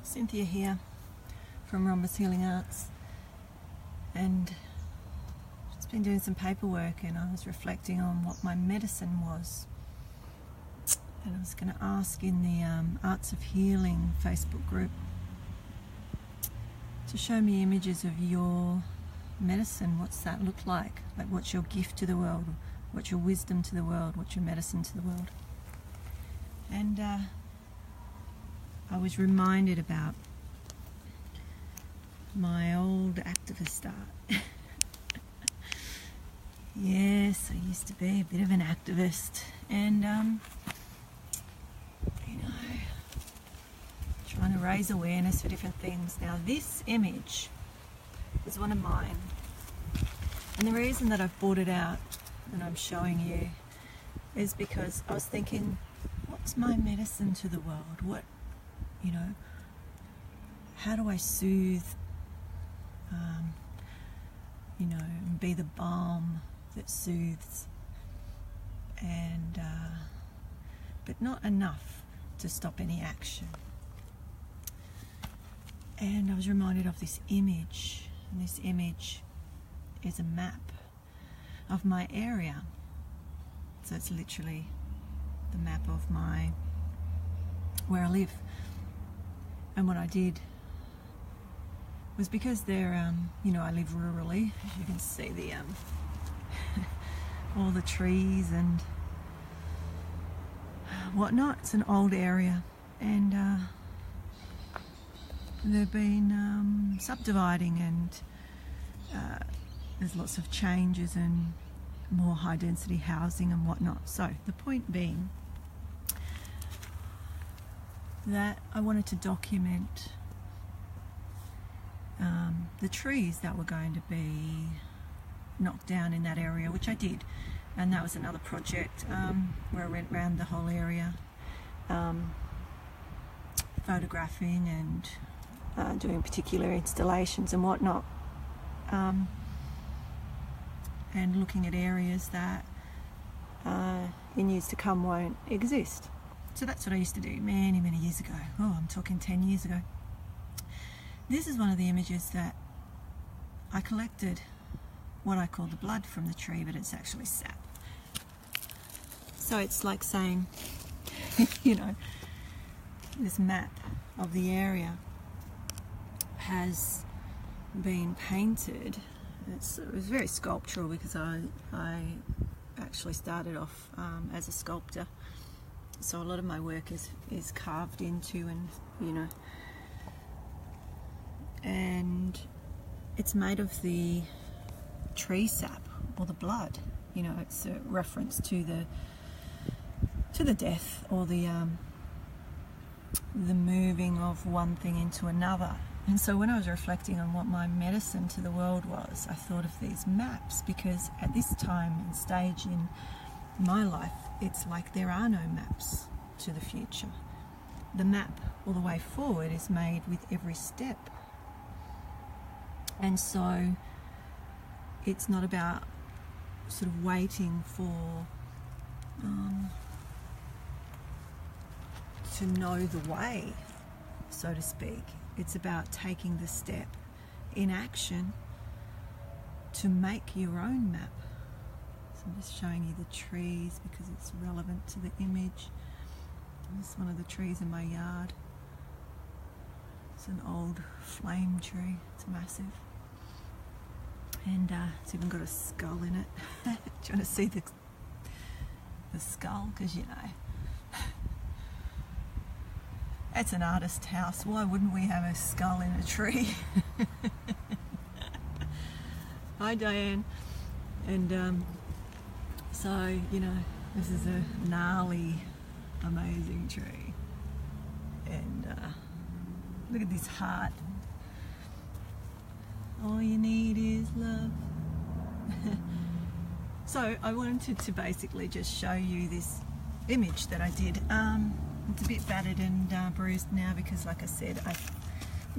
Cynthia here from Rhombus Healing Arts, and just been doing some paperwork, and I was reflecting on what my medicine was, and I was going to ask in the Arts of Healing Facebook group to show me images of your medicine. What's that look like? Like, what's your gift to the world? What's your wisdom to the world? What's your medicine to the world? And I was reminded about my old activist art. Yes, I used to be a bit of an activist, and trying to raise awareness for different things. Now, this image is one of mine, and the reason that I've brought it out and I'm showing you is because I was thinking, what's my medicine to the world? What, how do I soothe, and be the balm that soothes, and but not enough to stop any action. And I was reminded of this image, and this image is a map of my area. So it's literally the map of where I live. And what I did was, because there, I live rurally, as you can see, the all the trees and whatnot. It's an old area, and they've been subdividing, and there's lots of changes and more high density housing and whatnot. So the point being that I wanted to document the trees that were going to be knocked down in that area, which I did, and that was another project where I went around the whole area, photographing and doing particular installations and whatnot, and looking at areas that in years to come won't exist. So that's what I used to do many, many years ago. Oh, I'm talking 10 years ago. This is one of the images that I collected, what I call the blood from the tree, but it's actually sap. So it's like saying, this map of the area has been painted. It was very sculptural, because I actually started off as a sculptor. So a lot of my work is carved into, and it's made of the tree sap, or the blood. It's a reference to the death, or the moving of one thing into another. And so when I was reflecting on what my medicine to the world was, I thought of these maps, because at this time and stage in my life, it's like there are no maps to the future. The map all the way forward is made with every step. And so it's not about sort of waiting for to know the way, so to speak. It's about taking the step in action to make your own map. So I'm just showing you the trees because it's relevant to the image. This is one of the trees in my yard. It's an old flame tree. It's massive. And it's even got a skull in it. Do you want to see the skull? Because, it's an artist's house. Why wouldn't we have a skull in a tree? Hi, Diane. And so, this is a gnarly, amazing tree. And look at this heart. All you need is love. So I wanted to basically just show you this image that I did. It's a bit battered and bruised now, because, like I said, I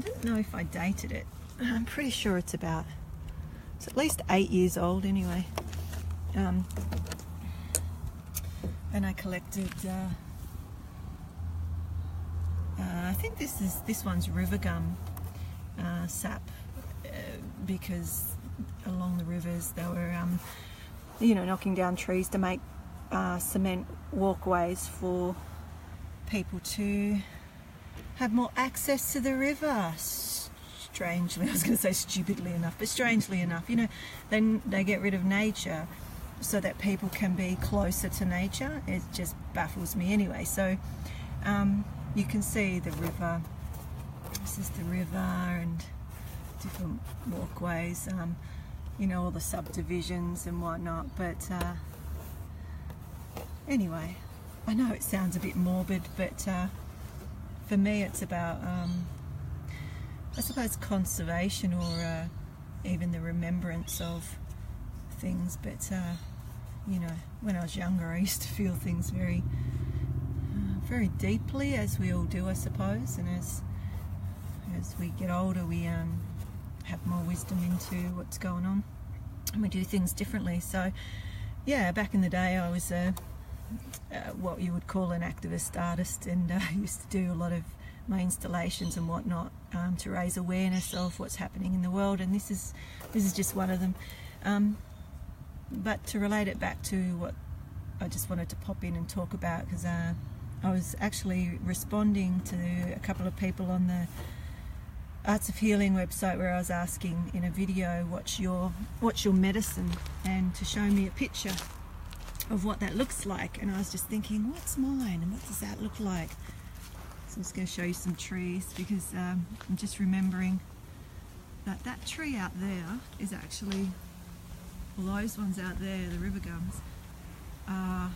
don't know if I dated it. I'm pretty sure it's at least 8 years old anyway. And I collected I think this one's river gum sap, because along the rivers they were knocking down trees to make cement walkways for people to have more access to the river. Strangely, I was going to say stupidly enough, but strangely enough, then they get rid of nature so that people can be closer to nature. It just baffles me anyway. So you can see the river. This is the river and different walkways, all the subdivisions and whatnot. But anyway, I know it sounds a bit morbid, but for me it's about I suppose conservation, or even the remembrance of things. But when I was younger, I used to feel things very very deeply, as we all do, I suppose. And as we get older, we have more wisdom into what's going on, and we do things differently. So yeah, back in the day I was what you would call an activist artist, and I used to do a lot of my installations and whatnot to raise awareness of what's happening in the world, and this is just one of them. But to relate it back to what I just wanted to pop in and talk about, because I was actually responding to a couple of people on the Arts of Healing website, where I was asking in a video, what's your medicine, and to show me a picture of what that looks like. And I was just thinking, what's mine and what does that look like? So I'm just going to show you some trees, because I'm just remembering that tree out there is actually, well, those ones out there, the river gums, are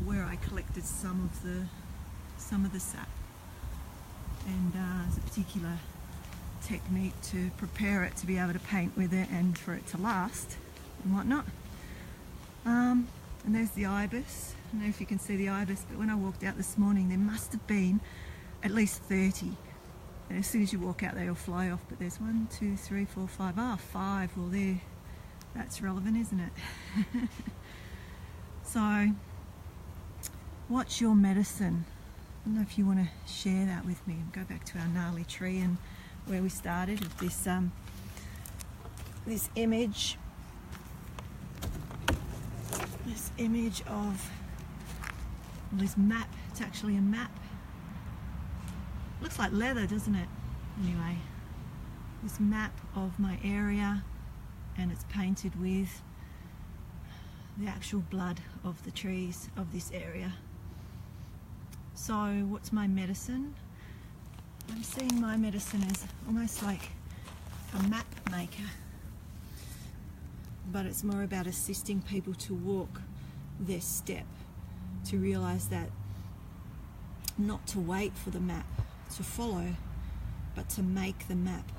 where I collected some of the sap. And there's a particular technique to prepare it to be able to paint with it and for it to last and whatnot. And there's the ibis. I don't know if you can see the ibis, but when I walked out this morning, there must have been at least 30. And as soon as you walk out, they'll fly off. But there's 1, 2, 3, 4, 5. Five. Well, there. That's relevant, isn't it? So, what's your medicine? I don't know if you want to share that with me. Go back to our gnarly tree and where we started with this this image of this map. It's actually a map. Looks like leather, doesn't it? Anyway, this map of my area, and it's painted with the actual blood of the trees of this area. So what's my medicine? I'm seeing my medicine as almost like a map maker, but it's more about assisting people to walk their step, to realize that not to wait for the map to follow, but to make the map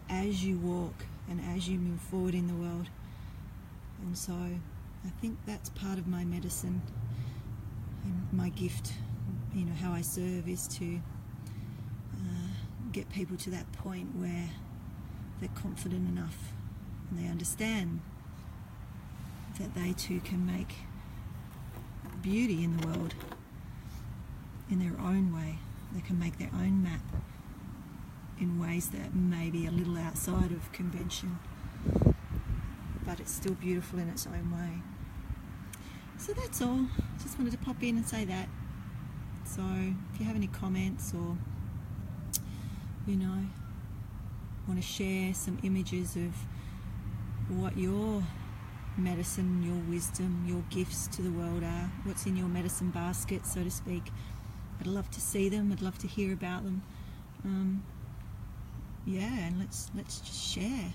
as you walk and as you move forward in the world. And so I think that's part of my medicine, and my gift, how I serve, is to get people to that point where they're confident enough and they understand that they too can make beauty in the world in their own way. They can make their own map in ways that may be a little outside of convention, but it's still beautiful in its own way. So that's all. Just wanted to pop in and say that. So if you have any comments, or want to share some images of what your medicine, your wisdom, your gifts to the world are, what's in your medicine basket, so to speak, I'd love to see them. I'd love to hear about them. Yeah, and let's just share.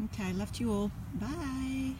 Okay, love to you all. Bye.